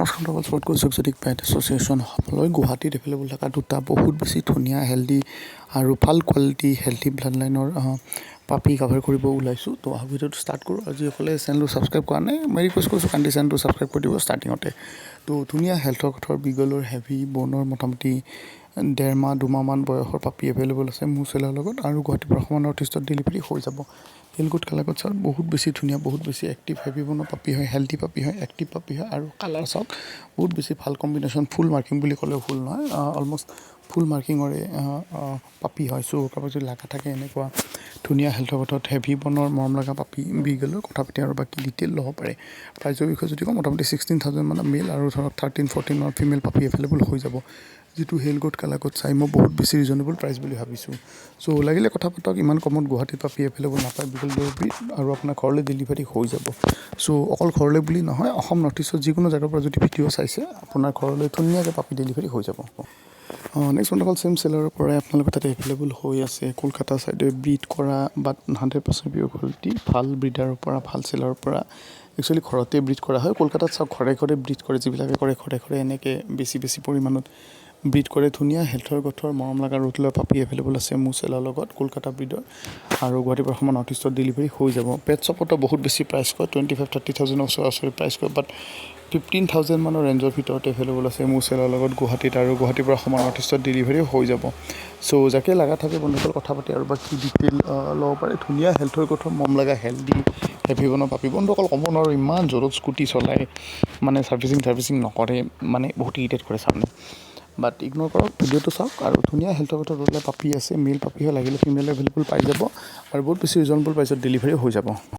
নমস্কাৰ sport conjunctive পেট association সকলোৱে গুৱাহাটীত এভেইলেবল থকা দুটা বহুত বেছি ধুনীয়া হেল্ডি আৰু ভাল কোৱালিটি হেল্ডি ব্লাড লাইনৰ পাপি কভাৰ কৰিব ওলাইছোঁ। তো ভিডিঅ'টো ষ্টাৰ্ট কৰোঁ। আৰু যিসকলে চেনেলটো ছাবস্ক্ৰাইব কৰা নাই মই ৰিকুৱেষ্ট কৰিছোঁ কান্দি চেনেলটো ছাবস্ক্ৰাইব কৰি দিব ষ্টাৰ্টিঙতে। তো ধুনীয়া হেল্থৰ কথাৰ বিগলৰ হেভি বনৰ মোটামুটি 1.5 মাহ 2 মাহমান বয়সৰ পাপি এভেইলেবল আছে মোৰ চেলাৰ লগত, আৰু গুৱাহাটীৰ পৰা অসমৰ নৰ্থ ইষ্টত ডেলিভাৰী হৈ যাব। তেলগুট কালাকত চাওক বহুত বেছি ধুনীয়া, বহুত বেছি এক্টিভ হেভি বনৰ পাপি হয়, হেল্ডি পাপি হয়, এক্টিভ পাপি হয়, আৰু কালাৰ চাওক বহুত বেছি ভাল কম্বিনেশ্যন। ফুল মাৰ্কিং বুলি ক'লেও ভুল নহয়, অলমষ্ট ফুল মাৰ্কিঙৰে পাপি হয়। চ' কাৰোবাৰ যদি লগা থাকে এনেকুৱা ধুনীয়া হেল্থৰ কথাত হেভি বনৰ মৰম লগা পাপি বিগলৰ কথা পাতি আৰু বাকী ডিটেইল ল'ব পাৰে। প্ৰাইজৰ বিষয়ে যদি কওঁ মোটামুটি 16,000 মানৰ মেল আৰু ধৰক 13-14 মানৰ ফিমেল পাপি এভেইলেবল হৈ যাব, যিটো হেলগোট কালাকত চাই মই বহুত বেছি ৰিজনেবল প্ৰাইচ বুলি ভাবিছোঁ। চ' লাগিলে কথা পাতক, ইমান কমত গুৱাহাটীত পাপি এভেইলেবল নাপায় বিগল ব্ৰিড, আৰু আপোনাৰ ঘৰলৈ ডেলিভাৰী হৈ যাব। চ' অকল ঘৰলৈ বুলি নহয়, অসম নৰ্থ ইষ্টত যিকোনো জেগাৰ পৰা যদি ভিডিঅ' চাইছে আপোনাৰ ঘৰলৈ ধুনীয়াকৈ পাপি ডেলিভাৰী হৈ যাব। নেক্সট অকল চেম চেলাৰৰ পৰাই আপোনালোকৰ তাতে এভেইলেবল হৈ আছে। কলকাতা ছাইডে ব্ৰিড কৰা বাট 100% পিয়ৰ কোৱালিটি ভাল ব্ৰিডাৰৰ পৰা, ভাল চেলাৰৰ পৰা একচুৱেলি ঘৰতে ব্ৰিড কৰা হয়। কলকাতাত চাওক ঘৰে ঘৰে ব্ৰিড কৰে, যিবিলাকে কৰে ঘৰে ঘৰে এনেকৈ বেছি পৰিমাণত ব্ৰিড কৰে। ধুনীয়া হেল্থৰ গঠৰ মৰম লগা ৰুট লোৱা পাপি এভেইলেবল আছে মোৰ চেলাৰ লগত কলকাতা ব্ৰিডৰ, আৰু গুৱাহাটীৰ পৰা অসমৰ নৰ্থ ইষ্টত ডেলিভাৰী হৈ যাব। পেট শ্বপতো বহুত বেছি প্ৰাইচ কয়, 25-30,000 ওচৰা-ওচৰি প্ৰাইচ কয়, বাট 15,000 মানৰ ৰেঞ্জৰ ভিতৰত এভেইলেবল আছে মোৰ চেলাৰ লগত গুৱাহাটীত, আৰু গুৱাহাটীৰ পৰা অসমৰ নৰ্থ ইষ্টত ডেলিভাৰী হৈ যাব। চ' যাকে লগা থাকে বন্ধুসকল কথা পাতি আৰু বাকী ডিটেইল ল'ব পাৰে। ধুনীয়া হেল্থৰ কথা মৰম লগা হেল্ডি হেভি বনৰ পাপি। বন্ধুসকল ক'ব নোৱাৰোঁ ইমান জোৰত স্কুটি চলায়, মানে ছাৰ্ভিচিং নকৰে, মানে বহুত ইৰিটেট কৰে চাবলৈ, বাট ইগন'ৰ কৰক, ভিডিঅ'টো চাওক। আৰু ধুনীয়া হেল্থৰ কথা ৰ'লে পাপি আছে, মেল পাপি হয়, লাগিলে ফিমেল এভেইলেবল পাই যাব, আৰু বহুত বেছি ৰিজনেবল প্ৰাইচত ডেলিভাৰী হৈ যাব।